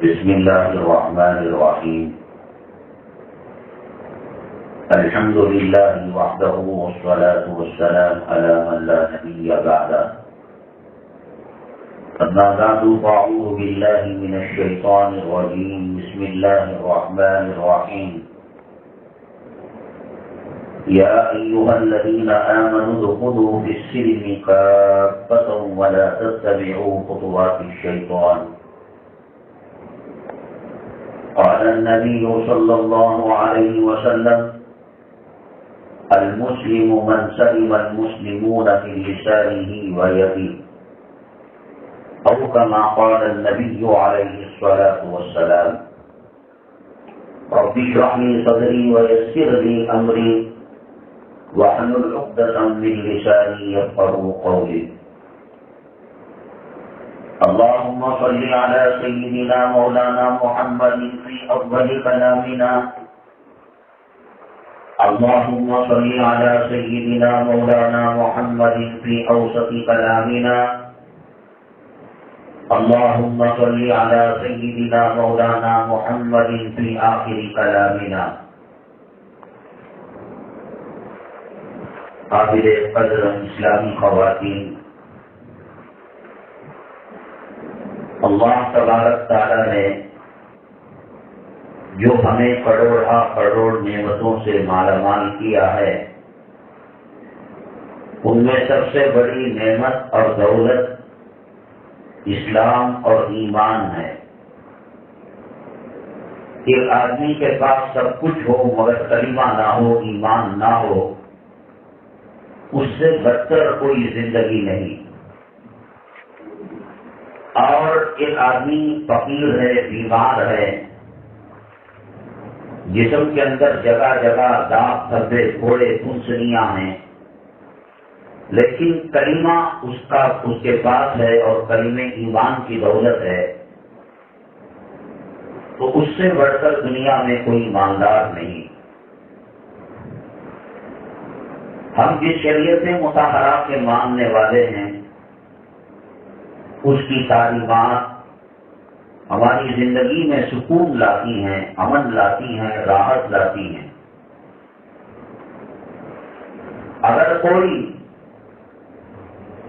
بسم الله الرحمن الرحيم. الحمد لله وحده والصلاة والسلام على من لا نبي بعده. أما بعد فأعوذ بالله من الشيطان الرجيم. بسم الله الرحمن الرحيم. يا أيها الذين آمنوا ادخلوا في السلم كافة ولا تتبعوا خطوات الشيطان. قال النبي صلى الله عليه وسلم: المسلم من سلم المسلمون في لسانه ويده، أو كما قال النبي عليه الصلاة والسلام. رب اشرح لي صدري ويسر لي أمري واحلل عقدة من لساني يفقهوا قولي. اللهم صل على سيدنا مولانا محمد في أفضل كلامنا. اللهم صل على سيدنا مولانا محمد في أوسط كلامنا. اللهم صل على سيدنا مولانا محمد في آخر كلامنا. قابل قدر اسلامی خواتین، اللہ تبارک تعالیٰ نے جو ہمیں کروڑ نعمتوں سے مالا مال کیا ہے، ان میں سب سے بڑی نعمت اور دولت اسلام اور ایمان ہے. ایک آدمی کے پاس سب کچھ ہو مگر کلمہ نہ ہو، ایمان نہ ہو، اس سے بدتر کوئی زندگی نہیں. اور ایک آدمی فقیر ہے، بیمار ہے، جسم کے اندر جگہ جگہ داغ دھبے پھوڑے پھنسلیاں ہیں، لیکن کلمہ اس کے پاس ہے اور کلمہ ایمان کی دولت ہے، تو اس سے بڑھ کر دنیا میں کوئی ایماندار نہیں. ہم جس شریعت مطہرہ کے ماننے والے ہیں، اس کی تعلیمات ہماری زندگی میں سکون لاتی ہیں، امن لاتی ہیں، راحت لاتی ہیں. اگر کوئی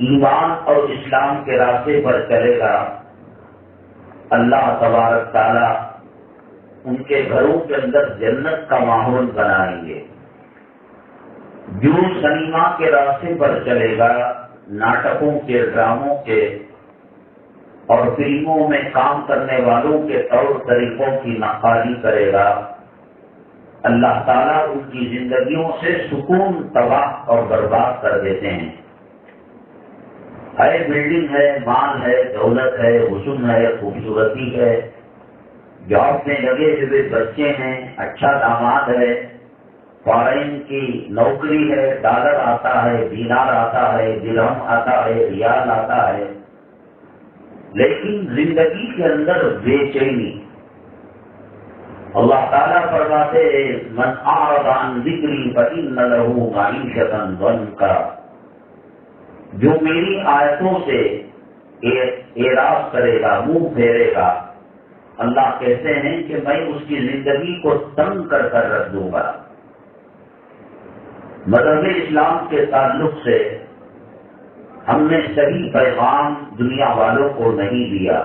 ایمان اور اسلام کے راستے پر چلے گا، اللہ تبارک تعالیٰ ان کے گھروں کے اندر جنت کا ماحول بنائیں گے. جو سنیما کے راستے پر چلے گا، ناٹکوں کے، ڈراموں کے اور فلموں میں کام کرنے والوں کے طور طریقوں کی نقالی کرے گا، اللہ تعالیٰ ان کی زندگیوں سے سکون تباہ اور برباد کر دیتے ہیں. ہے بلڈنگ ہے، مال ہے، دولت ہے، حسن ہے، خوبصورتی ہے، جاب میں لگے ہوئے بچے ہیں، اچھا داماد ہے، فارن کی نوکری ہے، ڈالر آتا ہے، دینار آتا ہے، درہم آتا ہے، ریال آتا ہے، لیکن زندگی کے اندر بے چینی. اللہ تعالیٰ فرماتے ہیں: من اعرض عن ذکری فإن له معیشۃ ضنکا. جو میری آیتوں سے اعراض کرے گا، منہ پھیرے گا، اللہ کہتے ہیں کہ میں اس کی زندگی کو تنگ کر کر رکھ دوں گا. مذہب اسلام کے تعلق سے ہم نے صحیح پیغام دنیا والوں کو نہیں دیا.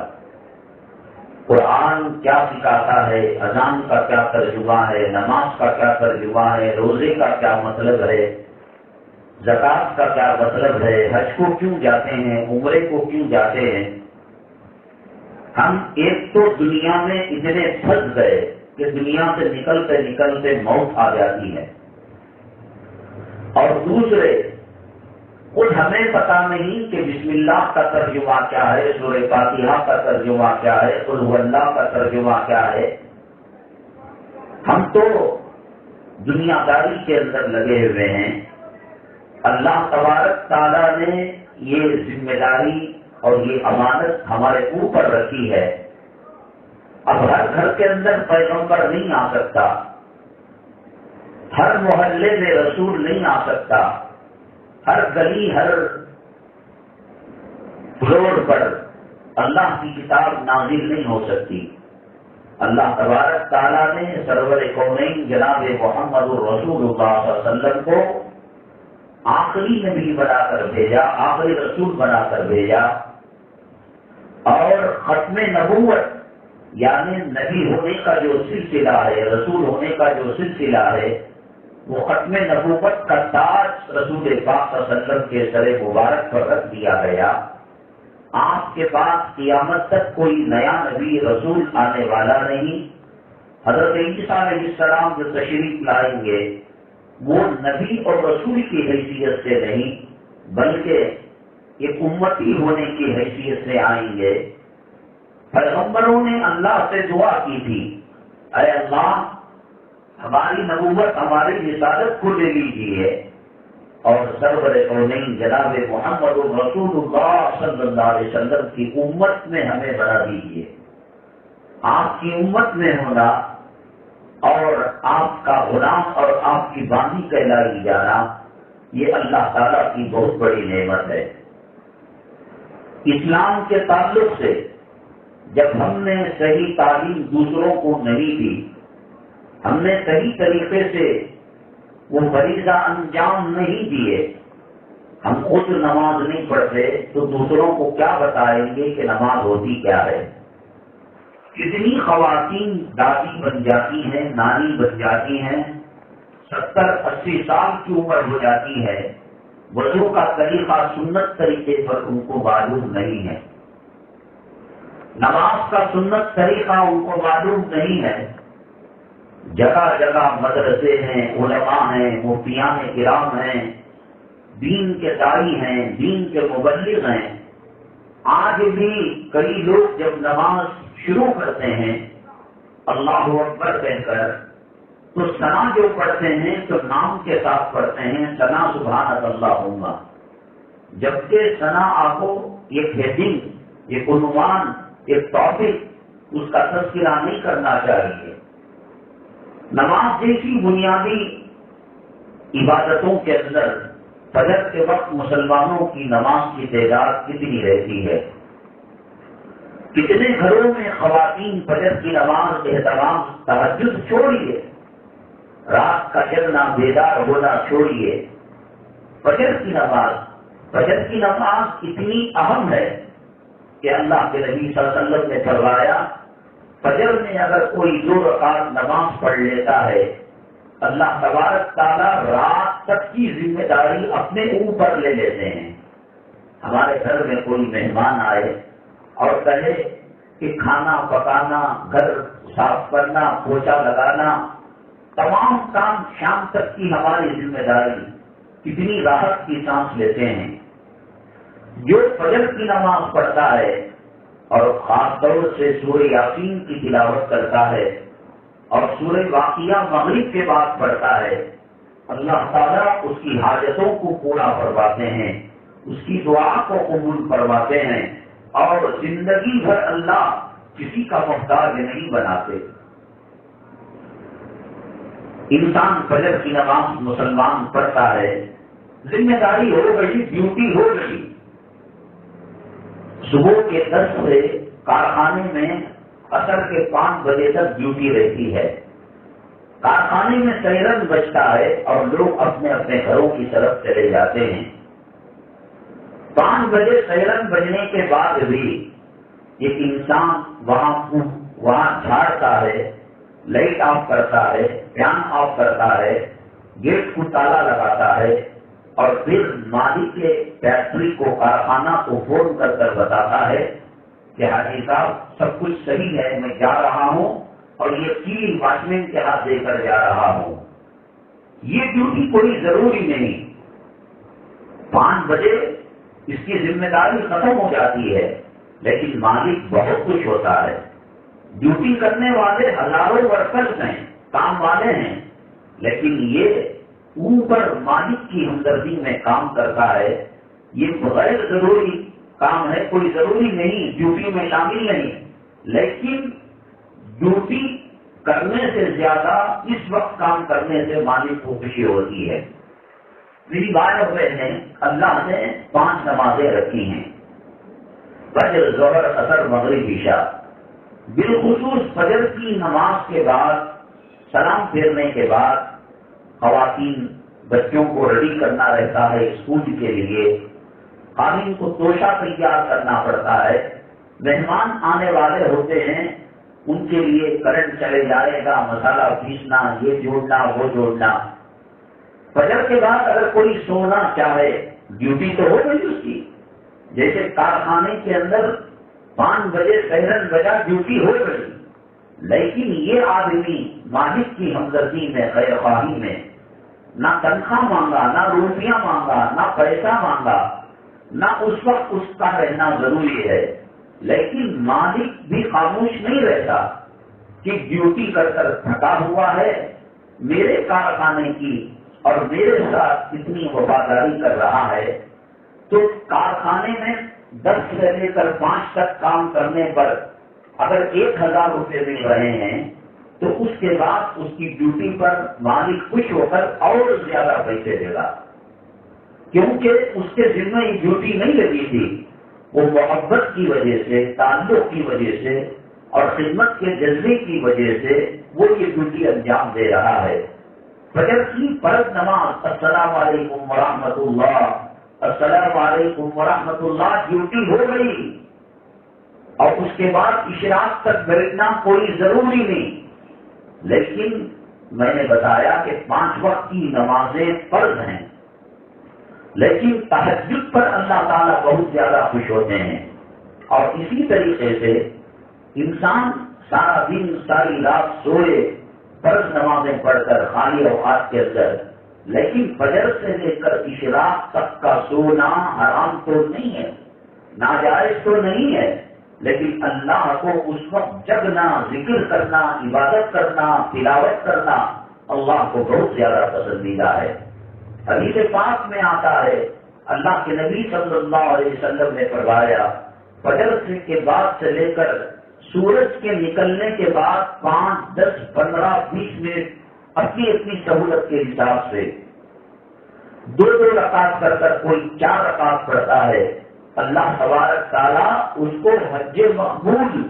قرآن کیا سکھاتا ہے، اذان کا کیا ترجمہ ہے، نماز کا کیا ترجمہ ہے، روزے کا کیا مطلب ہے، زکوٰۃ کا کیا مطلب ہے، حج کو کیوں جاتے ہیں، عمرے کو کیوں جاتے ہیں. ہم ایک تو دنیا میں اتنے پھنس گئے کہ دنیا سے نکلتے نکلتے موت آ جاتی ہے، اور دوسرے خود ہمیں پتا نہیں کہ بسم اللہ کا ترجمہ کیا ہے، سورہ فاتحہ کا ترجمہ کیا ہے، قل هو اللہ کا ترجمہ کیا ہے. ہم تو دنیا داری کے اندر لگے ہوئے ہیں. اللہ تبارک تعالیٰ نے یہ ذمہ داری اور یہ امانت ہمارے اوپر رکھی ہے. اب ہر گھر کے اندر پیغمبر نہیں آ سکتا، ہر محلے میں رسول نہیں آ سکتا، ہر گلی، ہر فلور پر اللہ کی کتاب نازل نہیں ہو سکتی. اللہ تبارک تعالیٰ نے سرور کونین جناب محمد الرسول اللہ صلی اللہ علیہ وسلم کو آخری نبی بنا کر بھیجا، آخری رسول بنا کر بھیجا، اور ختم نبوت یعنی نبی ہونے کا جو سلسلہ ہے، رسول ہونے کا جو سلسلہ ہے، وہ ختم نبوت کا تاج رسول پاک صلی اللہ علیہ وسلم کے سر مبارک پر رکھ دیا گیا۔ آپ کے پاس قیامت تک کوئی نیا نبی رسول آنے والا نہیں۔ حضرت عیسیٰ علیہ السلام جو تشریف لائیں گے وہ نبی اور رسول کی حیثیت سے نہیں بلکہ ایک امتی ہونے کی حیثیت سے آئیں گے۔ پیغمبروں نے اللہ سے دعا کی تھی، اے اللہ ہماری نبوت، ہماری رسالت کو لے لیجیے اور سرور کونین جناب محمد رسول اللہ صلی اللہ علیہ وسلم کی امت میں ہمیں بنا دیجیے۔ آپ کی امت میں ہونا اور آپ کا غلام اور آپ کی بانی کہلائی جانا، یہ اللہ تعالیٰ کی بہت بڑی نعمت ہے۔ اسلام کے تعلق سے جب ہم نے صحیح تعلیم دوسروں کو نہیں دی، ہم نے صحیح طریقے سے وہ فریضہ انجام نہیں دیے، ہم خود نماز نہیں پڑھتے تو دوسروں کو کیا بتائیں گے کہ نماز ہوتی کیا ہے؟ کتنی خواتین دادی بن جاتی ہیں، نانی بن جاتی ہیں، 70-80 سال کی عمر ہو جاتی ہے، وضو کا طریقہ سنت طریقے پر ان کو معلوم نہیں ہے، نماز کا سنت طریقہ ان کو معلوم نہیں ہے۔ جگہ جگہ مدرسے ہیں، علماء ہیں، مفتیان کرام ہیں، دین کے داعی ہیں، دین کے مبلغ ہیں، آج بھی کئی لوگ جب نماز شروع کرتے ہیں اللہ اکبر کہہ کر تو ثنا جو پڑھتے ہیں تو نام کے ساتھ پڑھتے ہیں، ثنا سبحانک اللہم، جبکہ ثنا آپ کو ایک ہیڈنگ، ایک عنوان، ایک ٹاپک، اس کا تذکرہ نہیں کرنا چاہیے۔ نماز جیسی بنیادی عبادتوں کے اندر فجر کے وقت مسلمانوں کی نماز کی تعداد کتنی رہتی ہے؟ کتنے گھروں میں خواتین فجر کی نماز احترام، تہجد چھوڑیے، رات کا جگنا، بیدار ہونا چھوڑیے، فجر کی نماز اتنی اہم ہے کہ اللہ کے نبی صلی اللہ علیہ وسلم نے فرمایا فجر میں اگر کوئی 2 رکعت نماز پڑھ لیتا ہے، اللہ تبارک تعالیٰ رات تک کی ذمہ داری اپنے اوپر لے لیتے ہیں۔ ہمارے گھر میں کوئی مہمان آئے اور کہے کہ کھانا پکانا، گھر صاف کرنا، پوچھا لگانا، تمام کام شام تک کی ہماری ذمہ داری، کتنی راحت کی سانس لیتے ہیں۔ جو فجر کی نماز پڑھتا ہے اور خاص طور سے سورہ یاسین کی تلاوت کرتا ہے اور سورہ واقعہ مغرب کے بعد پڑھتا ہے، اللہ تعالیٰ اس کی حاجتوں کو پورا فرماتے ہیں، اس کی دعا کو قبول فرماتے ہیں اور زندگی بھر اللہ کسی کا محتاج نہیں بناتے۔ انسان فجر کی نماز مسلمان پڑھتا ہے، ذمہ داری ہو گئی، ڈیوٹی ہو گئی۔ صبح کے 10 سے کارخانے میں عصر کے 5 بجے تک ڈیوٹی رہتی ہے۔ کارخانے میں سائرن بجتا ہے اور لوگ اپنے اپنے گھروں کی طرف چلے جاتے ہیں۔ 5 بجے سائرن بجنے کے بعد بھی ایک انسان وہاں جھاڑتا ہے، لائٹ آف کرتا ہے، فین آف کرتا ہے، گیٹ کو تالا لگاتا ہے اور پھر مالک کے فیکٹری کو، کارخانہ کو فون کر کر بتاتا ہے کہ حاجی صاحب سب کچھ صحیح ہے، میں جا رہا ہوں اور یہ کی واچ مین کے ہاتھ دے کر جا رہا ہوں۔ یہ ڈیوٹی کوئی ضروری نہیں، 5 بجے اس کی ذمہ داری ختم ہو جاتی ہے، لیکن مالک بہت خوش ہوتا ہے۔ ڈیوٹی کرنے والے ہزاروں ورکرز ہیں، کام والے ہیں، لیکن یہ اوپر مالک کی ہمدردی میں کام کرتا ہے۔ یہ غیر ضروری کام ہے، کوئی ضروری نہیں، ڈیوٹی میں شامل نہیں، لیکن ڈیوٹی کرنے سے زیادہ اس وقت کام کرنے سے مالک کو خوشی ہوتی ہے۔ میری بات نے اللہ نے 5 نمازیں رکھی ہیں، فجر، ظہر، عصر، مغرب، عشاء۔ بالخصوص فجر کی نماز کے بعد، سلام پھیرنے کے بعد خواتین بچوں کو ریڈی کرنا رہتا ہے اسکول کے لیے، خادم کو توشہ تیار کرنا پڑتا ہے، مہمان آنے والے ہوتے ہیں ان کے لیے کرنٹ چلے جائے گا، مسالہ پیسنا، یہ جوڑنا وہ جوڑنا۔ فجر کے بعد اگر کوئی سونا چاہے، ڈیوٹی تو ہو گئی اس کی، جیسے کارخانے کے اندر 5 بجے سائرن بجا، ڈیوٹی ہو گئی، لیکن یہ آدمی مالک کی ہمدردی میں، خیر خواہی میں نہ تنخواہ مانگا، نہ روپیاں مانگا، نہ پیسہ مانگا، نہ اس وقت اس کا رہنا ضروری ہے، لیکن مالک بھی خاموش نہیں رہتا کہ ڈیوٹی کر کر تھکا ہوا ہے، میرے کارخانے کی اور میرے ساتھ کتنی وفاداری کر رہا ہے۔ تو کارخانے میں 10 سے لے کر 5 تک کام کرنے پر اگر 1000 روپے مل رہے ہیں تو اس کے بعد اس کی ڈیوٹی پر مالک خوش ہو کر اور زیادہ پیسے دے گا، کیونکہ اس کے ذمہ یہ ڈیوٹی نہیں لگی تھی، وہ محبت کی وجہ سے، تعلق کی وجہ سے اور خدمت کے جذبے کی وجہ سے وہ یہ ڈیوٹی انجام دے رہا ہے۔ فجر کی فرض نماز السلام علیکم ورحمۃ اللہ، السلام علیکم ورحمۃ اللہ، ڈیوٹی ہو گئی، اور اس کے بعد اشراق تک بیٹھنا کوئی ضروری نہیں، لیکن میں نے بتایا کہ 5 وقت کی نمازیں فرض ہیں، لیکن تہجد پر اللہ تعالیٰ بہت زیادہ خوش ہوتے ہیں، اور اسی طریقے سے انسان سارا دن ساری رات سوئے فرض نمازیں پڑھ کر خالی اوقات کے اندر، لیکن فجر سے لے کر اشراق تک کا سونا حرام تو نہیں ہے، ناجائز تو نہیں ہے، لیکن اللہ کو اس وقت جگنا، ذکر کرنا، عبادت کرنا، تلاوت کرنا اللہ کو بہت زیادہ پسندیدہ ہے۔ حدیث پاک میں آتا ہے، اللہ کے نبی صلی اللہ علیہ وسلم نے فرمایا فجر کے بعد سے لے کر سورج کے نکلنے کے بعد 5، 10، 15، 20 منٹ اپنی اپنی سہولت کے حساب سے 2 رکعت کر کر کوئی 4 رکعت پڑھتا ہے، اللہ تبارک تعالیٰ اس کو حج مقبول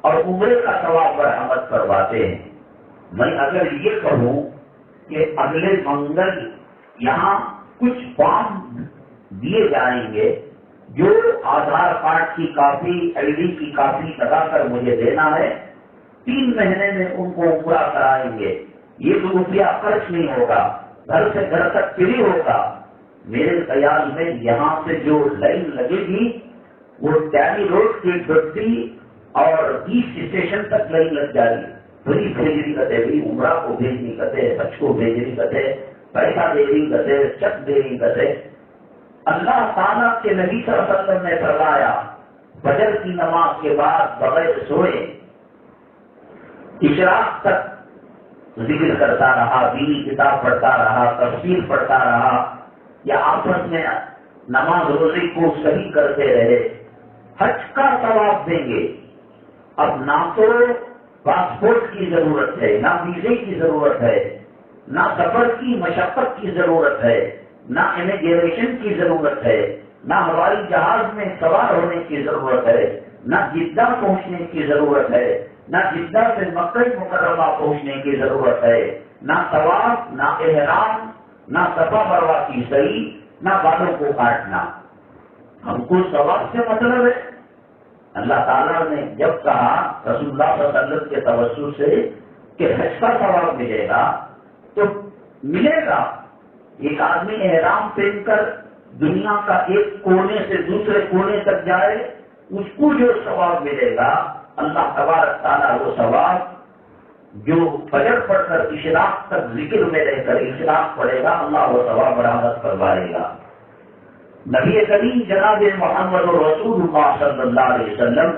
اور عمرے کا ثواب برآمد کرواتے ہیں۔ میں اگر یہ کہوں کہ اگلے منگل یہاں کچھ فارم دیے جائیں گے جو آدھار کارڈ کی کاپی، ID کی کاپی لگا کر مجھے دینا ہے، 3 مہینے میں ان کو پورا کرائیں گے، یہ تو روپیہ خرچ نہیں ہوگا، گھر سے گھر تک فری ہوگا۔ میرے خیال میں یہاں سے جو لائن لگے گی وہ ٹیلی روڈ کی گڈی اور 20 اسٹیشن تک لائن لگ جائے گی، پوری بھیجنی کتے بھی، عمرہ کو بھیجنی کتے، بچ کو بھیجنی کتے، پیسہ دے رہی کتے، چک دے رہی کتے۔ اللہ تعالیٰ کے نبی صلی اللہ علیہ وسلم نے فرمایا فجر کی نماز کے بعد بغیر سوئے اشراق تک ذکر کرتا رہا، دینی کتاب پڑھتا رہا، تفسیر پڑھتا رہا، یا آپس میں نماز روزے کو صحیح کرتے رہے، حج کا ثواب دیں گے۔ اب نہ تو پاسپورٹ کی ضرورت ہے، نہ ویزے کی ضرورت ہے، نہ سفر کی مشقت کی ضرورت ہے، نہ امیگریشن کی ضرورت ہے، نہ ہوائی جہاز میں سوار ہونے کی ضرورت ہے، نہ جدہ پہنچنے کی ضرورت ہے، نہ جدہ سے مکہ مکرمہ پہنچنے کی ضرورت ہے، نہ طواف، نہ احرام، نہ صفا مروہ کی صحیح، نہ بالوں کو کاٹنا۔ ہم کو ثواب سے مطلب ہے۔ اللہ تعالیٰ نے جب کہا رسول اللہ صلی اللہ علیہ وسلم کے توسط سے کہ حج کا ثواب ملے گا تو ملے گا۔ ایک آدمی احرام پہن کر دنیا کا ایک کونے سے دوسرے کونے تک جائے، اس کو جو ثواب ملے گا اللہ تبارک تعالیٰ وہ ثواب جو فجر پڑھ کر اشراق تک ذکر میں رہ کر اشراق پڑھے گا اللہ وہ ثواب برآمد کروائے گا۔ نبی کریم جناب محمد رسول اللہ صلی اللہ علیہ وسلم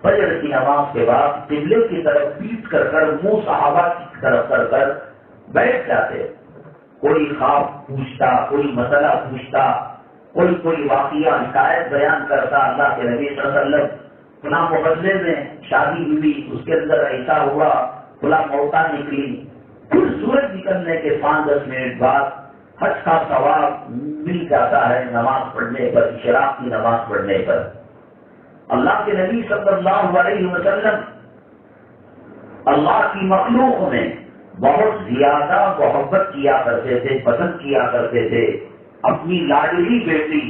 فجر کی نماز کے بعد قبلے کی طرف پیٹ کر کر منہ صحابہ کی طرف کر کر بیٹھ جاتے، کوئی خواب پوچھتا، کوئی مسئلہ پوچھتا، کوئی واقعہ حکایت بیان کرتا، اللہ کے نبی صلی اللہ علیہ وسلم فلاں محلے میں شادی ہوئی، اس کے اندر ایسا ہوا، فلاں موقع نکلی، پھر سورج نکلنے کے 5-10 منٹ بعد حج کا ثواب مل جاتا ہے نماز پڑھنے پر، اشراق کی نماز پڑھنے پر۔ اللہ کے نبی صلی اللہ علیہ وسلم اللہ کی مخلوق میں بہت زیادہ محبت کیا کرتے تھے، پسند کیا کرتے تھے اپنی لاڈلی بیٹی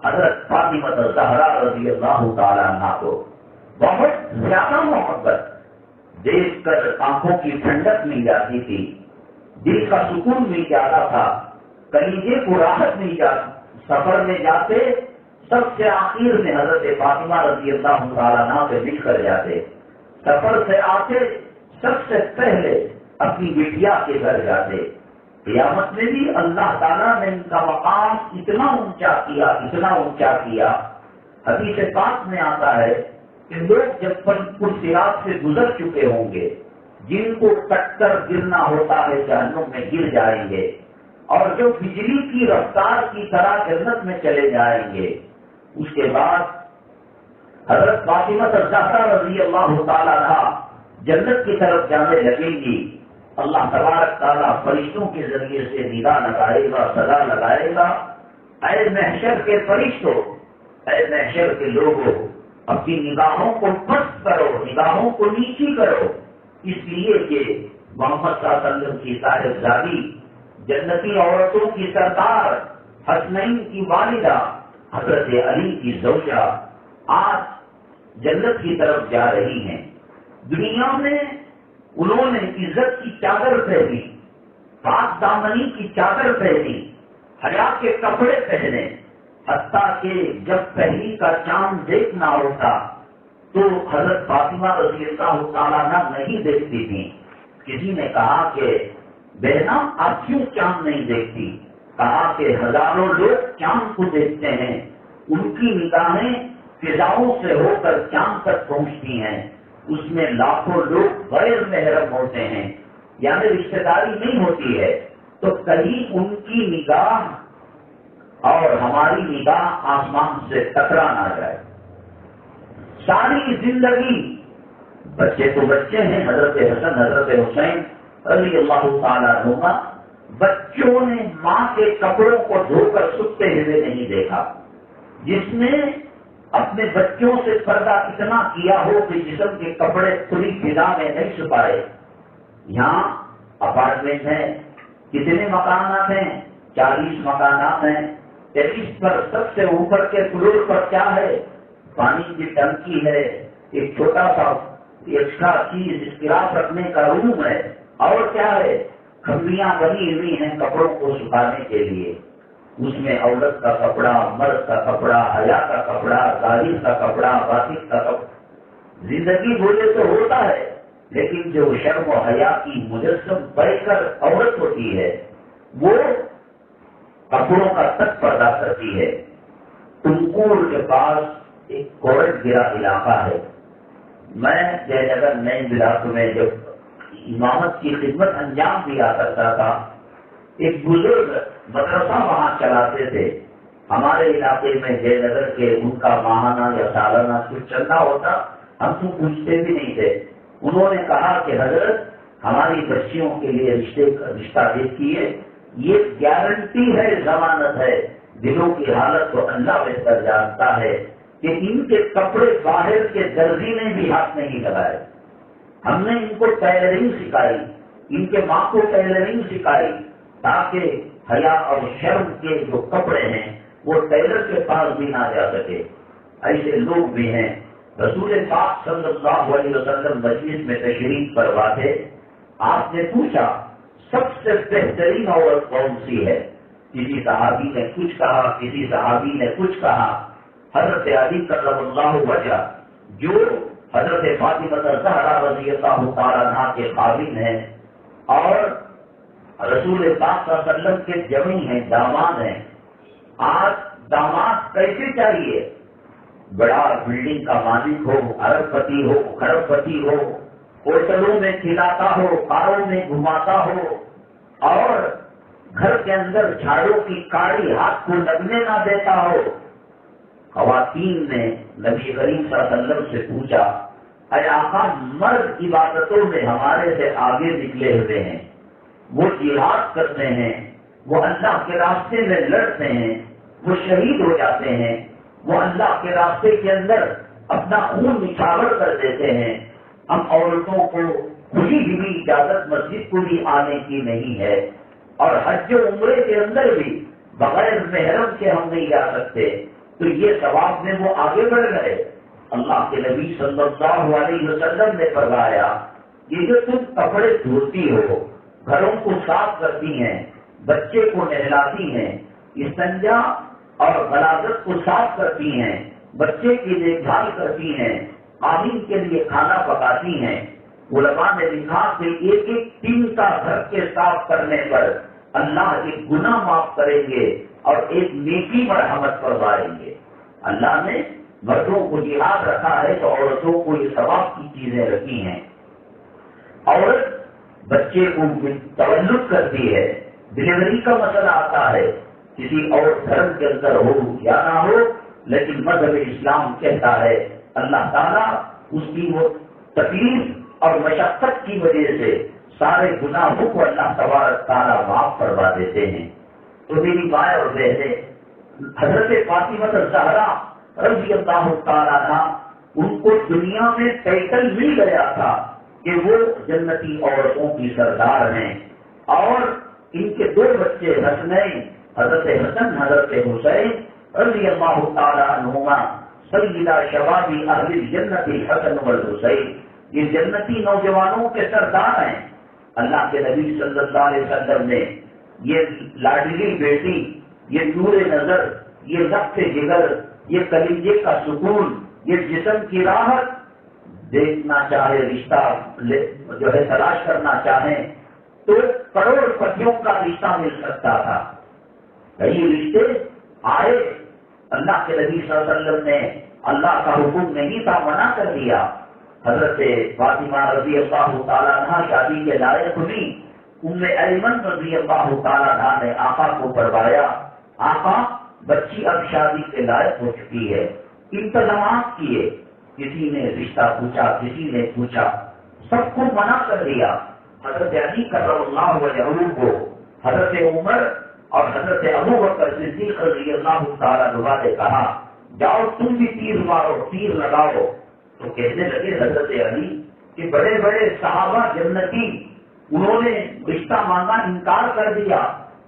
حضرت فاطمہ الزہرا رضی اللہ تعالیٰ عنہ کو، بہت زیادہ محبت، دیکھ کر آنکھوں کی ٹھنڈک مل جاتی تھی، دل کا سکون مل جاتا تھا، کلیجے کو راحت مل جاتی۔ سفر میں جاتے سب سے آخر میں حضرت فاطمہ رضی اللہ تعالیٰ عنہ سے مل کر جاتے، سفر سے آتے سب سے پہلے اپنی بیٹیا کے گھر جاتے۔ قیامت میں بھی اللہ تعالیٰ نے ان کا مقام اتنا اونچا کیا، اتنا اونچا کیا، حدیث پاک میں آتا ہے کہ لوگ جب صراط سے گزر چکے ہوں گے، جن کو کٹ کر گرنا ہوتا ہے جہنم میں گر جائیں گے، اور جو بجلی کی رفتار کی طرح جنت میں چلے جائیں گے، اس کے بعد حضرت فاطمہ الزہرا رضی اللہ تعالیٰ عنہا جنت کی طرف جانے لگیں گی، اللہ تبارک تعالیٰ فرشتوں کے ذریعے سے ندا لگائے گا، صدا لگائے گا، اے محشر کے فرشتوں، اے محشر کے لوگوں، اپنی نگاہوں کو پست کرو، نگاہوں کو نیچی کرو، اس لیے کہ محمد صلی اللہ علیہ وسلم کی صاحبزادی، جنتی عورتوں کی سردار، حسنین کی والدہ حضرت علی کی زوجہ آج جنت کی طرف جا رہی ہیں۔ دنیا میں انہوں نے عزت کی چادر پہنی، پاک دامنی کی چادر پہنی، حیا کے کپڑے پہنے، حتیٰ کہ جب پہلی کا چاند دیکھنا ہوتا تو حضرت فاطمہ رضی اللہ تعالیٰ عنہ نہیں دیکھتی تھی۔ کسی نے کہا کہ بہنا آپ کیوں چاند نہیں دیکھتی؟ کہا کہ ہزاروں لوگ چاند کو دیکھتے ہیں، ان کی نگاہیں فضاؤں سے ہو کر چاند تک پہنچتی ہیں، اس میں لاکھوں لوگ غیر محرم ہوتے ہیں، یعنی رشتہ داری نہیں ہوتی ہے، تو کہیں ان کی نگاہ اور ہماری نگاہ آسمان سے ٹکرا نہ جائے۔ ساری زندگی بچے تو بچے ہیں، حضرت حسن حضرت حسین رضی اللہ تعالیٰ عنہ، بچوں نے ماں کے کپڑوں کو دھو کر سکتے ہوئے نہیں دیکھا۔ جس نے اپنے بچوں سے پردہ اتنا کیا ہو کہ جسم کے کپڑے کھلی فضا میں نہیں چھپائے۔ یہاں اپارٹمنٹ ہیں، کتنے مکانات ہیں؟ 40 مکانات ہیں، 33 پر سب سے اوپر کے فلور پر کیا ہے؟ پانی کی ٹنکی ہے، ایک چھوٹا سا ایکسٹرا چیز اسکراپ رکھنے کا روم ہے، اور کیا ہے؟ کھمبیاں بنی ہوئی ہیں کپڑوں کو سکھانے کے لیے، اس میں عورت کا کپڑا، مرد کا کپڑا، حیا کا کپڑا، ظاہر کا کپڑا، باطن کا کپڑا۔ زندگی بولے تو ہوتا ہے، لیکن جو شرم و حیا کی مجسم بیٹھ کر عورت ہوتی ہے وہ کپڑوں کا تک پردہ کرتی ہے۔ تمکور کے پاس ایک کوڑٹ گرا علاقہ ہے، میں جے نگر نئے علاقے میں جب امامت کی خدمت انجام دیا کرتا تھا، ایک بزرگ مدرسہ وہاں چلاتے تھے۔ ہمارے علاقے میں جے نگر کے ان کا ماہانہ یا سالانہ کچھ چندہ ہوتا، ہم تو پوچھتے بھی نہیں تھے۔ انہوں نے کہا کہ حضرت ہماری بچیوں کے لیے رشتہ دیکھیے، یہ گارنٹی ہے، ضمانت ہے، دلوں کی حالت کو اللہ بہتر جانتا ہے کہ ان کے کپڑے باہر کے درزی نے بھی ہاتھ نہیں لگائے۔ ہم نے ان کو ٹیلرنگ سکھائی، ان کے ماں کو ٹیلرنگ سکھائی، تاکہ حیا اور شرم کے جو کپڑے ہیں وہ ٹیلر کے پاس بھی نہ جا سکے۔ ایسے لوگ بھی ہیں۔ رسول پاک صلی اللہ علیہ وسلم مجلس میں تشریف فرما تھے، آپ نے پوچھا سب سے بہترین عورت کون سی ہے؟ کسی صحابی نے کچھ کہا، کسی صحابی نے کچھ کہا۔ حضرت علی کرم اللہ وجہ جو حضرت فاطمہ الزہرا رضی اللہ تعالیٰ عنہ کے قابل ہیں اور رسول پاک صلی اللہ علیہ وسلم کے جمی ہیں، داماد ہیں۔ آج داماد کیسے چاہیے؟ بڑا بلڈنگ کا مالک ہو، ارب پتی ہو، کھرب پتی ہو، ہوٹلوں میں کھلاتا ہو، کاروں میں گھماتا ہو، اور گھر کے اندر جھاڑوں کی کاڑی ہاتھ کو لگنے نہ دیتا ہو۔ خواتین نے نبی کریم صلی اللہ علیہ وسلم سے پوچھا، اے آقا، مرد عبادتوں میں ہمارے سے آگے نکلے ہوئے ہیں، وہ جہاد کرتے ہیں، وہ اللہ کے راستے میں لڑتے ہیں، وہ شہید ہو جاتے ہیں، وہ اللہ کے راستے کے اندر اپنا خون نچھاور کر دیتے ہیں. ہم عورتوں کو کھلی ہوئی اجازت مسجد کو بھی آنے کی نہیں ہے، اور حج و عمرے کے اندر بھی بغیر محرم کے ہم نہیں جا سکتے. تو یہ ثواب میں وہ آگے بڑھ گئے. اللہ کے نبی صلی اللہ علیہ وسلم نے فرمایا یہ جو تم کپڑے دھوتی ہو، گھروں کو صاف کرتی ہیں، بچے کو نہلاتی ہیں، استنجا اور غلاظت کو صاف کرتی ہیں، بچے کی دیکھ بھال کرتی ہیں، قابل کے لیے کھانا پکاتی ہیں. علماء نے لکھا کہ ایک ایک دن کا گھر کے صاف کرنے پر اللہ ایک گناہ معاف کریں گے اور ایک نیکی مرحمت فرمائیں گے. اللہ نے مردوں کو جہاد رکھا ہے تو عورتوں کو یہ ثواب کی چیزیں رکھی ہیں. عورت بچے کو تولد کرتی ہے، ڈلیوری کا مسئلہ آتا ہے، کسی اور دھرم کے اندر ہو یا نہ ہو، لیکن مذہب اسلام کہتا ہے اللہ تعالیٰ اس کی وہ تکلیف اور مشقت کی وجہ سے سارے گناہوں کو اللہ تبارک تعالیٰ معاف کروا دیتے ہیں. تو میری مائیں اور بہنیں، حضرت فاطمہ الزہرا رضی اللہ تعالیٰ عنہا، ان کو دنیا میں ٹائٹل مل گیا تھا کہ وہ جنتی عورتوں کی سردار ہیں، اور ان کے دو بچے حسنین، حضرت حسن حضرت حسین رضی اللہ تعالیٰ عنہما سیدہ شبابی اہل الجنت الحسن والحسین، یہ جنتی نوجوانوں کے سردار ہیں. اللہ کے نبی صلی اللہ علیہ وسلم نے یہ لاڈلی بیٹی، یہ نور نظر، یہ ضبط جگر، یہ کلیجے کا سکون، یہ جسم کی راحت دیکھنا چاہے، رشتہ جو ہے تلاش کرنا چاہیں تو کروڑ پتیوں کا رشتہ مل سکتا تھا. کئی رشتے آئے، اللہ کے نبی صلی اللہ علیہ وسلم نے اللہ کا حکم نہیں تھا، منع کر دیا. حضرت فاطمہ رضی اللہ تعالیٰ عنہ شادی کے لائق ہوئی. ام ایمن رضی اللہ تعالیٰ عنہ نے آقا کو فرمایا آقا بچی اب شادی کے لائق ہو چکی ہے. انتظامات کیے، کسی نے رشتہ پوچھا، کسی نے پوچھا، سب کو منع کر دیا. حضرت علی کرم اللہ وجہہ کو حضرت عمر اور حضرت ابو بکر صدیق رضی اللہ تعالیٰ عنہ نے کہا جاؤ تم بھی تیر مارو، تیر لگاؤ. تو کہنے لگے حضرت علی کہ بڑے بڑے صحابہ جنتی، انہوں نے رشتہ مانگا، انکار کر دیا.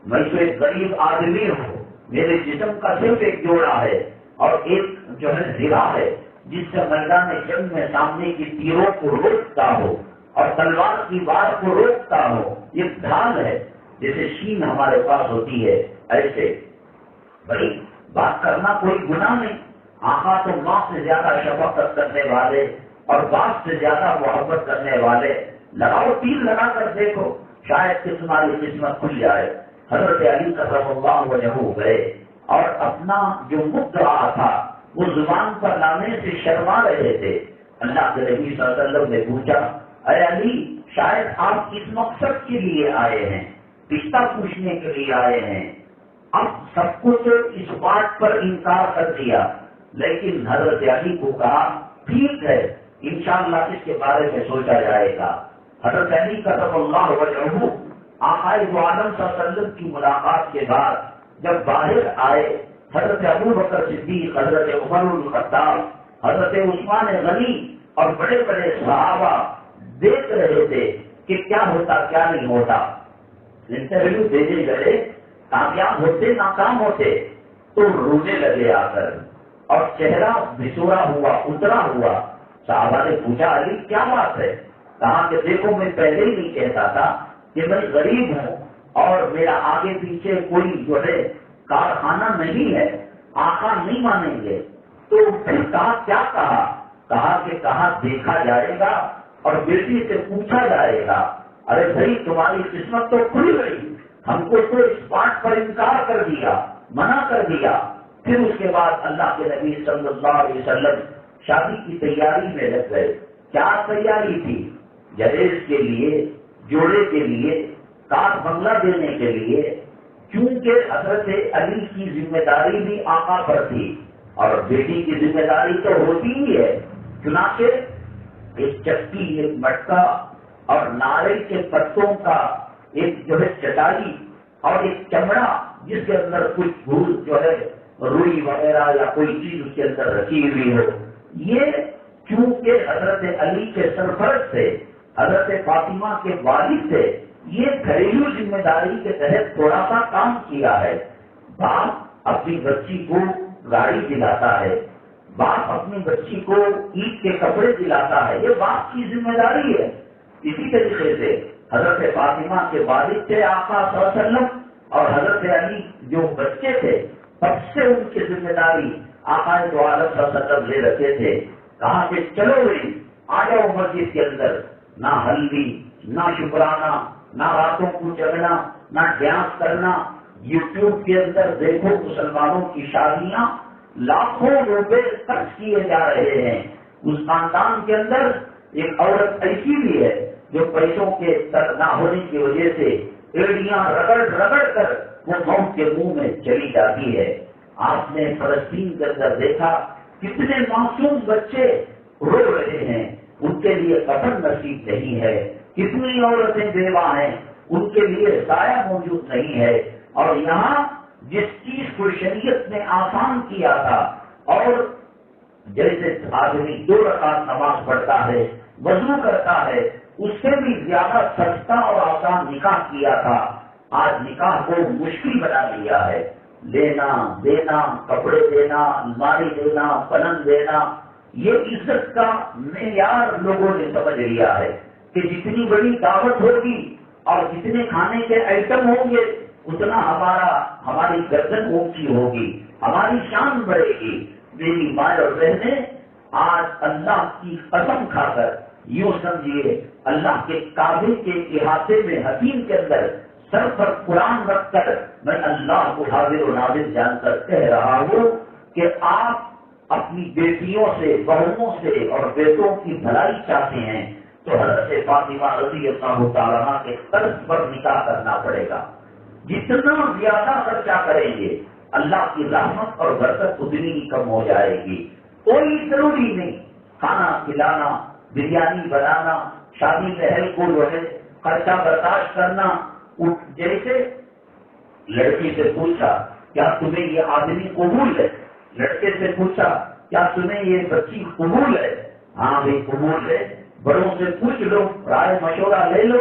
میں تو ایک غریب آدمی ہوں، میرے جسم کا صرف ایک جوڑا ہے اور ایک جو ہے زرہ ہے جس سے میدان جنگ میں سامنے کی تیروں کو روکتا ہو اور تلوار کی وار کو روکتا ہو. یہ ڈھال ہے جیسے شین ہمارے پاس ہوتی ہے، ایسے بھائی بات کرنا کوئی گناہ نہیں. آقا تو ماں سے زیادہ شفقت کرنے والے اور باپ سے زیادہ محبت کرنے والے، لگاؤ تیر لگا کر دیکھو، شاید کہ تمہاری قسمت کھل جائے. حضرت علی کرم اللہ وجہہ گئے اور اپنا جو مدعا تھا وہ زبان پر لانے سے شرما رہے تھے. اللہ کے نبی صلی اللہ علیہ وسلم نے پوچھا اے علی شاید آپ کس مقصد کے لیے آئے ہیں؟ رشتہ پوچھنے کے لیے آئے ہیں. اب سب کو تو اس بات پر انکار کر دیا، لیکن حضرت علی کو کہا ٹھیک ہے انشاءاللہ اس کے بارے میں سوچا جائے گا. حضرت علی کرم اللہ وجہہ آقائے دو عالم صلی اللہ علیہ وسلم کی ملاقات کے بعد جب باہر آئے، حضرت ابو بکر صدیق، حضرت عمر الخطاب، حضرت عثمان غنی اور بڑے بڑے صحابہ دیکھ رہے تھے کہ کیا ہوتا کیا نہیں ہوتا. انٹرویو بھیجے گئے، کامیاب ہوتے ناکام ہوتے تو رونے لگے آ کر اور چہرہ بھسورا ہوا، اترا ہوا. صحابہ نے پوچھا علی کیا بات ہے؟ کہا کہ دیکھو میں پہلے ہی نہیں کہتا تھا کہ میں غریب ہوں اور میرا آگے پیچھے کوئی جو ہے کارخانہ نہیں ہے، آقا نہیں مانیں گے. تو پھر کہا کیا کہا؟ کہا کہ کہاں دیکھا جائے گا اور بیٹی سے پوچھا جائے گا. ارے بھائی تمہاری قسمت تو کھل گئی، ہم کو تو اس بات پر انکار کر دیا، منع کر دیا. پھر اس کے بعد اللہ کے نبی صلی اللہ علیہ وسلم شادی کی تیاری میں لگ گئے. کیا تیاری تھی؟ جہیز کے لیے، جوڑے کے لیے، کار بنگلہ دینے کے لیے، کیونکہ حضرت علی کی ذمہ داری بھی آقا پر تھی اور بیٹی کی ذمہ داری تو ہوتی ہی ہے. چنانچہ ایک چکی، ایک مٹکا اور ناریل کے پتوں کا ایک جو ہے چٹائی اور ایک چمڑا جس کے اندر کچھ بھول جو ہے روئی وغیرہ یا کوئی چیز اس کے اندر رکھی ہوئی ہو، یہ چونکہ حضرت علی کے سرپرست تھے، حضرت فاطمہ کے والد تھے، یہ گھریلو ذمہ داری کے تحت تھوڑا سا کام کیا ہے۔ باپ اپنی بچی کو گاڑی دلاتا ہے، باپ اپنی بچی کو عید کے کپڑے دلاتا ہے، یہ باپ کی ذمہ داری ہے۔ اسی طریقے سے حضرت فاطمہ کے والد تھے آقا صلی اللہ علیہ وسلم، اور حضرت علی جو بچے تھے تب سے ان کی ذمہ داری آقا دو عالم صلی اللہ علیہ وسلم لے رکھے تھے۔ کہا کہ چلو بھائی آ جاؤ مسجد کے اندر، نہ ہلدی، نہ شکرانہ، نہ راتوں کو جگنا، نہ ڈانس کرنا۔ یوٹیوب کے اندر دیکھو مسلمانوں کی شادیاں لاکھوں روپے خرچ کیے جا رہے ہیں۔ اس خاندان کے اندر ایک عورت ایسی بھی ہے جو پیسوں کے نہ ہونے کی وجہ سے ایڑیاں رگڑ رگڑ کر وہ قوم کے منہ میں چلی جاتی ہے۔ آپ نے فلسطین کے اندر دیکھا کتنے معصوم بچے رو رہے ہیں، ان کے لیے کفن نصیب نہیں ہے، کتنی عورتیں بیوہ ہیں، ان کے لیے سایہ موجود نہیں ہے۔ اور یہاں جس چیز کو شریعت نے آسان کیا تھا، اور جیسے آدمی 2 رکعت نماز پڑھتا ہے، وضو کرتا ہے، اس سے بھی زیادہ سستا اور آسان نکاح کیا تھا، آج نکاح کو مشکل بنا لیا ہے۔ لینا دینا، کپڑے دینا، الماری دینا، پلنگ دینا، یہ عزت کا معیار لوگوں نے سمجھ لیا ہے کہ جتنی بڑی دعوت ہوگی اور جتنے کھانے کے آئٹم ہوں گے اتنا ہماری گردن اونچی ہوگی، ہماری شان بڑھے گی۔ میری ماں اور بہنیں، آج اللہ کی قسم کھا کر یوں سمجھیے اللہ کے کعبے کے احاطے میں حتیم کے اندر سر پر قرآن رکھ کر میں اللہ کو حاضر و ناظر جان کر کہہ رہا ہوں کہ آپ اپنی بیٹیوں سے، بہنوں سے اور بیٹوں کی بھلائی چاہتے ہیں تو حضرت فاطمہ رضی اللہ تعالیٰ عنہا کے قرض پر نکاح کرنا پڑے گا۔ جتنا زیادہ خرچہ کریں گے اللہ کی رحمت اور برکت اتنی ہی کم ہو جائے گی۔ کوئی ضروری نہیں کھانا کھلانا، بریانی بنانا، شادی محل کو جو ہے خرچہ برداشت کرنا۔ جیسے لڑکی سے پوچھا کیا تمہیں یہ آدمی قبول ہے، لڑکے سے پوچھا کیا تمہیں یہ بچی قبول ہے، ہاں بھی قبول ہے، بڑوں سے پوچھ لو، رائے مشورہ لے لو،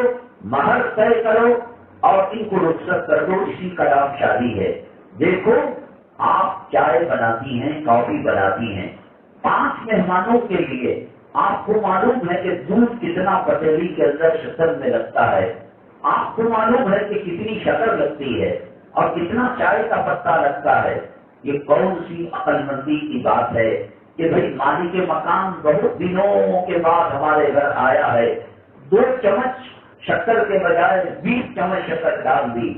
مہر طے کرو اور ان کو رخصت کر دو، اسی کا نام شادی ہے۔ دیکھو آپ چائے بناتی ہیں، کافی بناتی ہیں، 5 مہمانوں کے لیے آپ کو معلوم ہے کہ دودھ کتنا پتیلی کے اندر شکر میں لگتا ہے، آپ کو معلوم ہے کہ کتنی شکر لگتی ہے اور کتنا چائے کا پتا لگتا ہے۔ یہ کون سی عقل مندی کی بات ہے کہ بھئی مالک مکان بہت دنوں کے بعد ہمارے گھر آیا ہے، 2 چمچ شکر کے بجائے 20 چمچ شکر ڈال دی،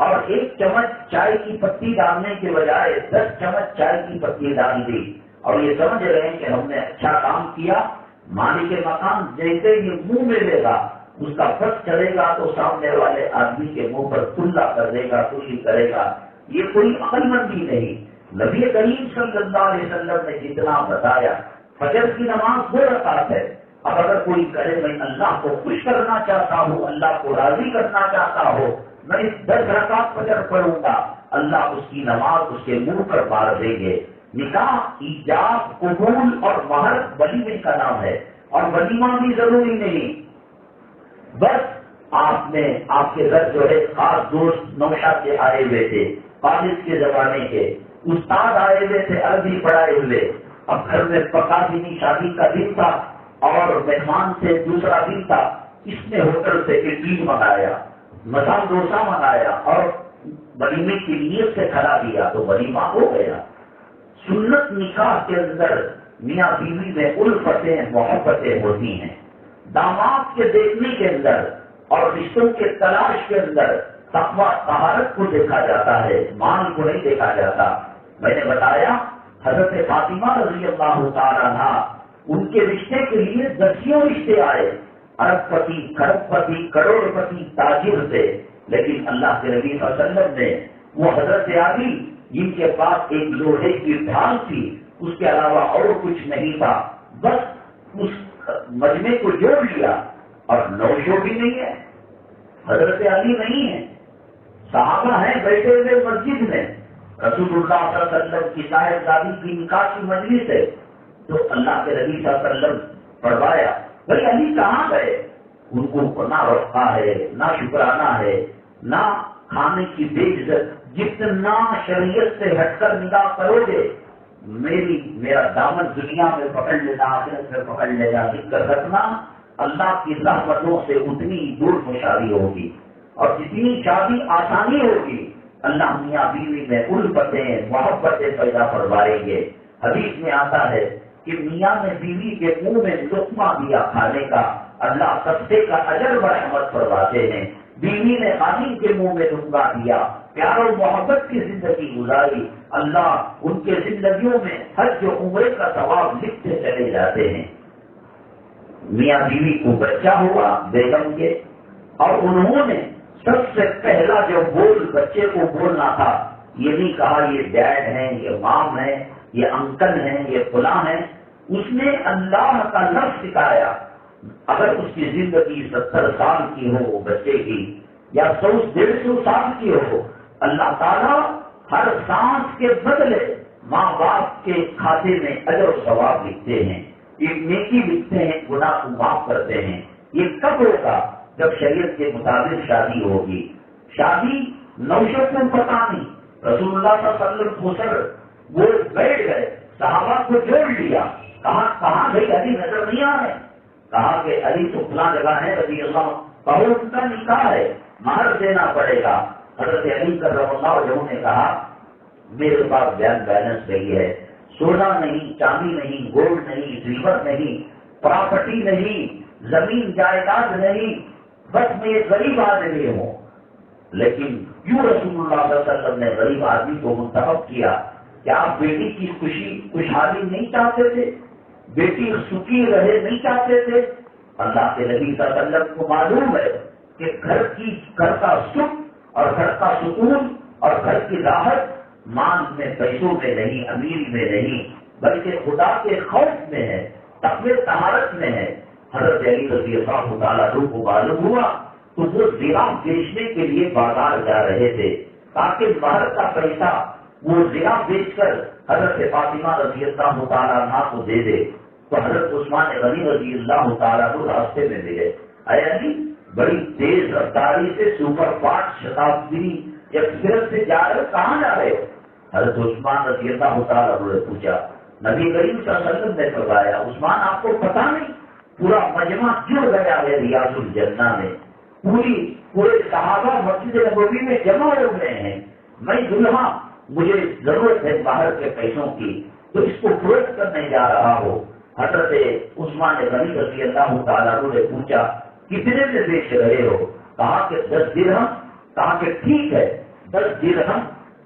اور 1 چمچ چائے کی پتی ڈالنے کے بجائے 10 چمچ چائے کی پتی ڈال دی، اور یہ سمجھ رہے ہیں کہ ہم نے اچھا کام کیا۔ مالک مکان جیسے ہی منہ میں لے گا، اس کا فرض چلے گا تو سامنے والے آدمی کے منہ پر کلا کر دے گا، خوشی کرے گا۔ یہ کوئی عقل مندی نہیں۔ نبی کریم صلی اللہ علیہ وسلم نے جتنا بتایا، فجر کی نماز 2 رکعت ہے، اب اگر کوئی کہے میں اللہ کو خوش کرنا چاہتا ہوں، اللہ کو راضی کرنا چاہتا ہوں، میں 10 رکعت فجر پڑھوں گا، اللہ اس کی نماز اس کے منہ پر مار دیں گے۔ نکاح ایجاب، قبول اور مہر ولیمے کا نام ہے، اور ولیمہ بھی ضروری نہیں، بس آپ کے گھر جو ہے خاص دوست نوشاد کے آئے ہوئے تھے، کالج کے زمانے کے استاد آئے ہوئے تھے، عربی پڑھائے ہوئے، اب گھر میں پکا دینی شادی کا دن تھا اور مہمان سے دوسرا دن تھا، اس نے ہوٹل سے اڈلی منگایا، مسال ڈوسا منگایا اور ولیمے کی نیت سے کھلا دیا تو ولیمہ ہو گیا۔ سنت نکاح کے اندر میاں بیوی میں الفتیں محبتیں ہوتی ہیں، داماد کے دیکھنے کے اندر اور رشتوں کے تلاش کے اندر تقوی طہارت کو دیکھا جاتا ہے، مال کو نہیں دیکھا جاتا۔ میں نے بتایا حضرت فاطمہ رضی اللہ تعالیٰ عنہا، ان کے رشتے کے لیے 10 رشتے آئے، ارب پتی، کھرب پتی، کروڑ پتی، تاجر تھے، لیکن اللہ کے نبی صلی اللہ علیہ وسلم نے وہ حضرت علی جن کے پاس ایک لوہے کی ڈھال تھی، اس کے علاوہ اور کچھ نہیں تھا، بس اس مجمع کو جوڑ لیا، اور نوشو بھی نہیں ہے، حضرت علی نہیں ہے، صحابہ ہیں بیٹھے ہوئے مسجد میں، رسول اللہ صلی اللہ علیہ وسلم کی صاحبزادی کی نکاح کی مجلس ہے، تو اللہ کے نبی صلی اللہ علیہ وسلم پڑھوایا، بھائی علی کہاں گئے؟ ان کو نہ رفقہ ہے، نہ شکرانہ ہے، نہ کھانے کی بے عزت، جتنا شریعت سے ہٹ کر نگاہ کرو گے میرا دامن دنیا میں پکڑ لینا، آخرت میں پکڑ لینا، ذکر رکھنا، اللہ کی رحمتوں سے اتنی دور شادی ہوگی اور جتنی شادی آسانی ہوگی اللہ میاں بیوی میں الفتیں محبتیں پیدا کروائیں گے۔ حدیث میں آتا ہے کہ میاں نے بیوی کے منہ میں لقمہ دیا کھانے کا، اللہ سبزے کا اجر برحمت فرماتے ہیں۔ بیوی نے خادم کے منہ میں لقمہ دیا، پیار و محبت کی زندگی گزاری، اللہ ان کے زندگیوں میں حج و عمرے کا ثواب لکھتے چلے جاتے ہیں۔ میاں بیوی کو بچہ ہوا بیگم کے، اور انہوں نے سب سے پہلا جو بول بچے کو بولنا تھا یہ نہیں کہا یہ ڈیڈ ہیں، یہ مام ہے، یہ انکل ہیں، یہ فلاں ہیں، اس نے اللہ کا لفظ سکھایا۔ اگر اس کی زندگی 70 سال کی ہو بچے کی یا 100-150 سال کی ہو، اللہ تعالیٰ ہر سانس کے بدلے ماں باپ کے کھاتے میں اجر و ثواب لکھتے ہیں، ایک نیکی لکھتے ہیں، گناہ کو معاف کرتے ہیں۔ یہ کب ہوگا؟ جب شریعت کے مطابق شادی ہوگی۔ شادی نوشت میں پتا نہیں، رسول اللہ صلی اللہ علیہ وسلم خسر وہ بیٹھ گئے، صحابہ کو جوڑ لیا، کہاں گئی علی نظر نہیں آ رہے، کہا کہ علی تو فلاں جگہ ہے رضی اللہ، کہو ان کا نکاح ہے، مہر دینا پڑے گا۔ حضرت علی کرم اللہ وجہہ نے کہا میرے پاس بیلنس نہیں ہے، سونا نہیں، چاندی نہیں، گولڈ نہیں، سلور نہیں، پراپرٹی نہیں، زمین جائیداد نہیں، بس میں ایک غریب آدمی ہوں۔ لیکن کیوں رسول اللہ صلی اللہ علیہ وسلم نے غریب آدمی کو منتخب کیا؟ کیا آپ بیٹی کی خوشحالی نہیں چاہتے تھے؟ بیٹی سکھی رہے نہیں چاہتے تھے؟ اللہ کے نبی صلی اللہ علیہ وسلم کو معلوم ہے کہ گھر کا سکھ اور گھر کا سکون اور گھر کی راحت مال میں، پیسوں میں نہیں، امیری میں نہیں، بلکہ خدا کے خوف میں ہے، تقوی طہارت میں ہے۔ حضرت علی رضی اللہ تعالیٰ عنہ کو معلوم ہوا تو وہ زرا بیچنے کے لیے بازار جا رہے تھے تاکہ مہر کا پیسہ وہ زرا بیچ کر حضرت فاطمہ رضی اللہ تعالیٰ عنہ کو دے دے۔ تو حضرت عثمان غنی رضی اللہ تعالیٰ عنہ راستے میں ملے، اے علی بڑی تیز رفتاری سے سپر فاسٹ شتابدی ایکسپریس سے جا رہے، کہاں جا رہے ہو؟ حضرت عثمان رضی اللہ تعالیٰ عنہ نے پوچھا، نبی کریم صلی اللہ علیہ وسلم نے فرمایا عثمان آپ کو پتا نہیں پورا مجمع جڑ گیا ہے ریاض الجنہ میں، پورے صحابہ مسجد نبوی میں جمع ہو گئے ہیں، میں دلہا مجھے ضرورت ہے باہر کے پیسوں کی تو اس کو فروخت کرنے جا رہا ہوں۔ حضرت عثمان غنی رضی اللہ تعالیٰ عنہ نے پوچھا کتنے میں بیچ رہے ہو؟ کہا کہ 10 درہم۔ کہا کہ ٹھیک ہے 10 درہم۔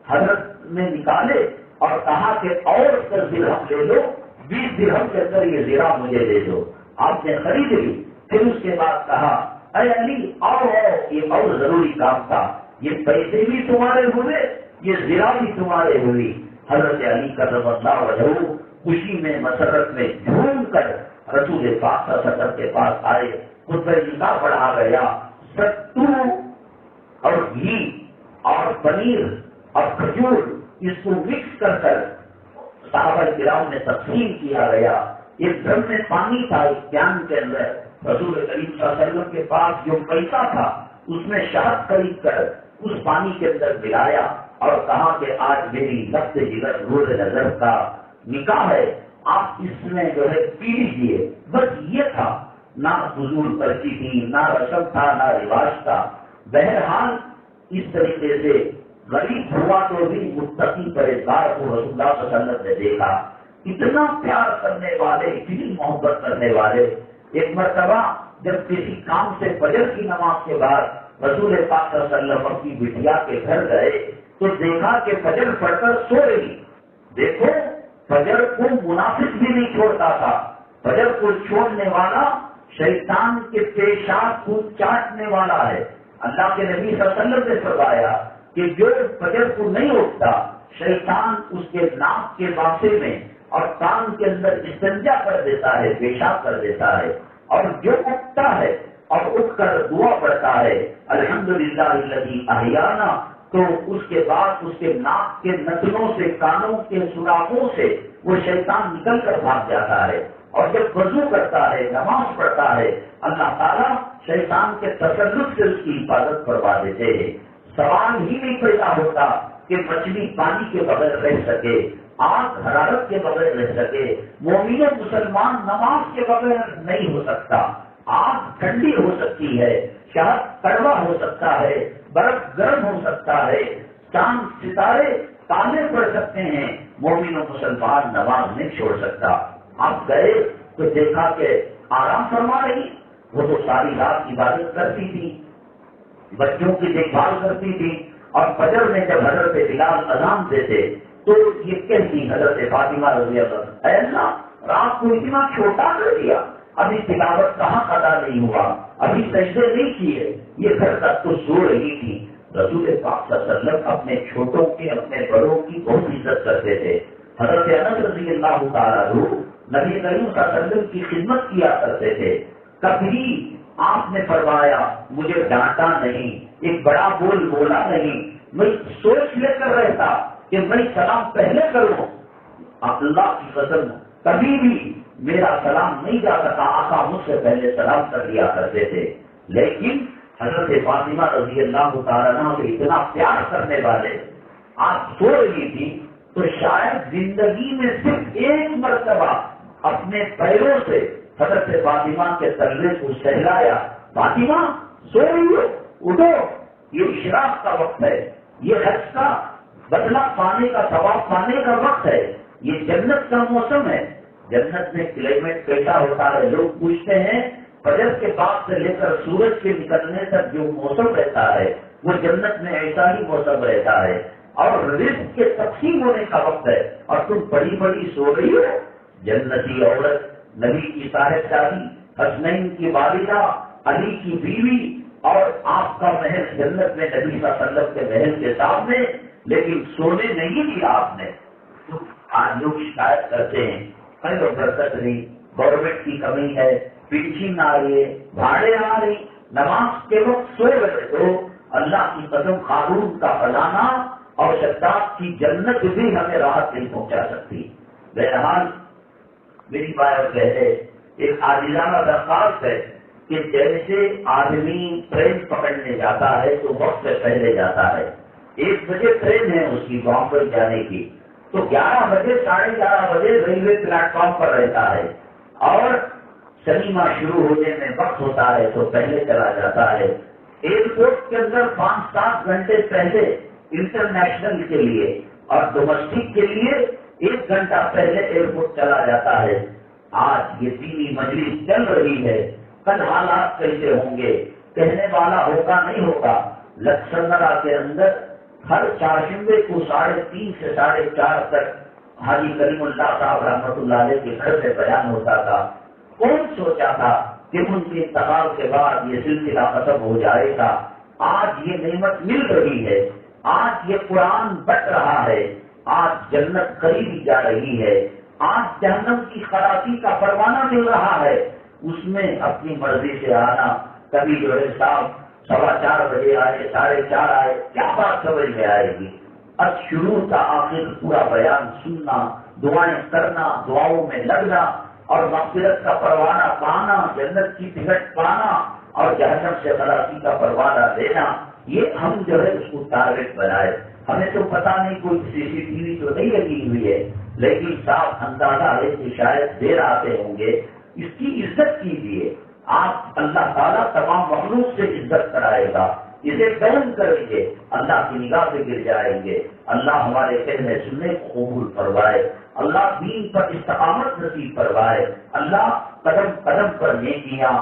حضرت نے نکالے اور کہا کہ اور 10 درہم لے لو، 20 درہم کے اندر یہ زرا مجھے دے دو۔ آپ نے خرید لی۔ پھر اس کے بعد کہا اے علی اور یہ اور ضروری کام تھا، یہ پیسے بھی تمہارے ہوئے، یہ زرا بھی تمہارے ہوئی۔ حضرت علی کرم اللہ وجہہ خوشی میں مسرت میں جھوم کر رسول پاک صلی اللہ علیہ وسلم کے پاس آئے، خطبہ نکاح پڑھا گیا، ستو اور گھی اور پنیر اور کھجور اس کو مکس کر صحابہ کرام میں تقسیم کیا گیا۔ ایک ڈرم میں پانی تھا، ایک کین کے اندر رسول کریم صلی اللہ علیہ وسلم کے پاس جو پیسہ تھا اس میں شہد خرید کر اس پانی کے اندر ملایا اور کہا کہ آج میری لفظ جگر نور نظر کا نکاح ہے، آپ اس میں جو ہے پی لیجیے۔ بس یہ تھا، نہ فضول پرچی تھی، نہ رسم تھا، نہ رواج تھا۔ بہرحال اس طریقے سے غریب ہوا تو بھی متقی پرہیزگار کو رسول اللہ صلی اللہ علیہ وسلم نے دیکھا، اتنا پیار کرنے والے، اتنی محبت کرنے والے۔ ایک مرتبہ جب کسی کام سے فجر کی نماز کے بعد رسول پاک صلی اللہ علیہ وسلم اپنی بٹیا کے گھر گئے تو دیکھا کہ فجر پڑھ کر سو رہی۔ دیکھو فجر کو منافق بھی نہیں چھوڑتا تھا، فجر کو چھوڑنے والا شیطان کے پیشاب کو چاٹنے والا ہے۔ اللہ کے نبی صلی اللہ علیہ وسلم نے فرمایا کہ جو فجر کو نہیں اٹھتا شیطان اس کے ناک کے واسطے میں اور کان کے اندر استنجا کر دیتا ہے، پیشاب کر دیتا ہے، اور جو اٹھتا ہے اور اٹھ کر دعا پڑھتا ہے الحمدللہ الذی احیانا، تو اس کے بعد اس کے ناک کے نتنوں سے، کانوں کے سوراخوں سے وہ شیطان نکل کر بھاگ جاتا ہے. اور جب وضو کرتا ہے، نماز پڑھتا ہے، اللہ تعالیٰ شیطان کے تسلط سے اس کی حفاظت کروا دیتے ہیں. سوال ہی نہیں پیدا ہوتا کہ مچھلی پانی کے بغیر رہ سکے، آگ حرارت کے بغیر رہ سکے. مومن و مسلمان نماز کے بغیر نہیں ہو سکتا. آگ ٹھنڈی ہو سکتی ہے، شہد کڑوا ہو سکتا ہے، برف گرم ہو سکتا ہے، چاند ستارے تالے پڑ سکتے ہیں، مومن و مسلمان نماز نہیں چھوڑ سکتا. آپ گئے تو دیکھا کہ آرام فرما رہی، وہ تو ساری رات عبادت کرتی تھی، بچوں کی دیکھ بھال کرتی تھی. اور فجر میں جب حضرت بلال اذان دیتے تو یہ کہتی حضرت فاطمہ رضی اللہ، اے اللہ رات کو اتنا چھوٹا کر دیا، ابھی تلاوت کہاں ادا نہیں ہوا، ابھی سجدے نہیں کیے، یہ گھر تک تو سو رہی تھی. رسول پاک صلی اللہ علیہ وسلم اپنے چھوٹوں کی، اپنے بڑوں کی بہت عزت کرتے تھے. حضرت انس رضی اللہ تعالیٰ عنہ نبی کریم صلی اللہ علیہ وسلم کی خدمت کیا کرتے تھے. کبھی آپ نے فرمایا مجھے ڈانٹا نہیں، ایک بڑا بول بولا نہیں، میں سوچ لے کر رہتا کہ میں سلام پہلے کروں. اللہ کی قسم کبھی بھی میرا سلام نہیں جا سکا، آقا مجھ سے پہلے سلام کر لیا کرتے تھے. لیکن حضرت فاطمہ رضی اللہ تعالیٰ عنہ سے اتنا پیار کرنے والے، آپ سو رہی تھی تو شاید زندگی میں صرف ایک مرتبہ اپنے پیروں سے حضرت فاطمہ کے تلے کو سہلایا. فاطمہ سو رہی ہو، اٹھو، یہ اشراق کا وقت ہے، یہ حج کا بدلہ پانے کا، ثواب پانے کا وقت ہے، یہ جنت کا موسم ہے. جنت میں کلائمیٹ کیسا ہوتا ہے؟ لوگ پوچھتے ہیں. فجر کے بعد سے لے کر سورج کے نکلنے تک جو موسم رہتا ہے وہ جنت میں ایسا ہی موسم رہتا ہے. اور رزق کے تقسیم ہونے کا وقت ہے اور تم بڑی بڑی سو رہی ہو. جنتی عورت، نبی کی صاحب شادی، حسنین کی والدہ، علی کی بیوی، اور آپ کا محل جنت میں نبی صلی اللہ علیہ وسلم کے محل کے سامنے، لیکن سونے نہیں دیا آپ نے. تو آج لوگ شکایت کرتے ہیں کہیں برکت نہیں، گورنمنٹ کی کمی ہے، پینشن آ رہی ہے، بھاڑے آ رہی، نماز کے وقت سو رہے تو اللہ کی قسم قانون کا خزانہ اور شداد کی جنت بھی ہمیں راحت نہیں پہنچا سکتی. بہرحال میری بات کہے ایک عاجزانہ درخواست ہے کہ جیسے آدمی ٹرین پکڑنے جاتا ہے تو وقت سے پہلے جاتا ہے. 1 بجے ٹرین ہے اس کی بامبئی جانے کی، تو 11 بجے 11:30 بجے ریلوے پلیٹ فارم پر رہتا ہے. اور سنیما شروع ہونے میں وقت ہوتا ہے تو پہلے چلا جاتا ہے. ایئرپورٹ کے اندر 5-7 گھنٹے پہلے انٹرنیشنل کے لیے اور ڈومیسٹک کے لیے 1 گھنٹہ پہلے ایئرپورٹ چلا جاتا ہے. آج یہ دینی مجلس چل رہی ہے، کل حالات کیسے ہوں گے کہنے والا ہوگا نہیں ہوگا. لکسندرا کے اندر ہر چہارشنبے کو 3:30 سے 4:30 تک حاجی کریم اللہ صاحب رحمۃ اللہ علیہ کے گھر سے بیان ہوتا تھا. کون سوچا تھا کہ ان کے انتقال کے بعد یہ سلسلہ ختم ہو جائے گا. آج یہ نعمت مل رہی ہے، آج یہ قرآن بٹ رہا ہے، آج جنت قریبی جا رہی ہے، آج جہنم کی خلاصی کا پروانہ مل رہا ہے. اس میں اپنی مرضی سے آنا، کبھی جو ہے صاحب 4:15 بجے آئے، 4:30 آئے، کیا بات سمجھ میں آئے گی؟ اب شروع کا آخر پورا بیان سننا، دعائیں کرنا، دعاؤں میں لگنا اور مغفرت کا پروانہ پانا، جنت کی ٹکٹ پانا اور جہنم سے خلاصی کا پروانہ لینا، یہ ہم جو ہے اس کو ٹارگیٹ بنائے. ہمیں تو پتا نہیں کوئی CCTV تو نہیں لگی ہوئی ہے، لیکن صاف اندازہ ہے کہ شاید دیر آتے ہوں گے. اس کی عزت کیجیے. آپ اللہ تعالیٰ تمام مخلوق سے عزت کرائے گا، اسے بیان کریں گے، اللہ کی نگاہ سے گر جائیں گے. اللہ ہمارے کہنے سننے کو قبول فرمائے، اللہ دین پر استقامت نصیب فرمائے، اللہ قدم قدم پر نیکیاں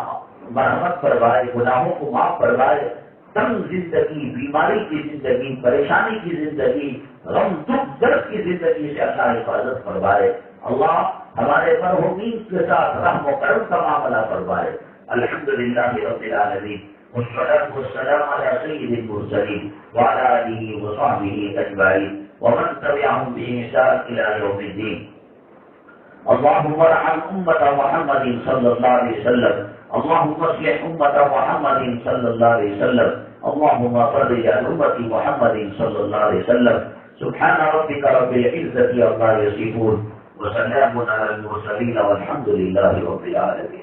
مرحمت فرمائے، گناہوں کو معاف فرمائے. تنگ زندگی، بیماری کی زندگی، پریشانی کی زندگی، غم دکھ درد کی زندگی سے اللہ حفاظت فرمائے. اللہ ہمارے مرحومین کے ساتھ رحم و کرم کا معاملہ فرمائے. الحمدللہ رب العالمین والصلاة والسلام على سید المرسلین وعلى آلہ وصحبہ اجمعین ومن تبعهم بإحسان إلى يوم الدین. اللهم ارحم أمة محمد صلى الله عليه وسلم، اللهم اصلح أمة محمد صلى الله عليه وسلم، اللهم فرج عن أمة محمد صلى الله عليه وسلم. سبحان ربك رب العزة عما يصفون وسلام علی المرسلین والحمد للہ رب العالمین.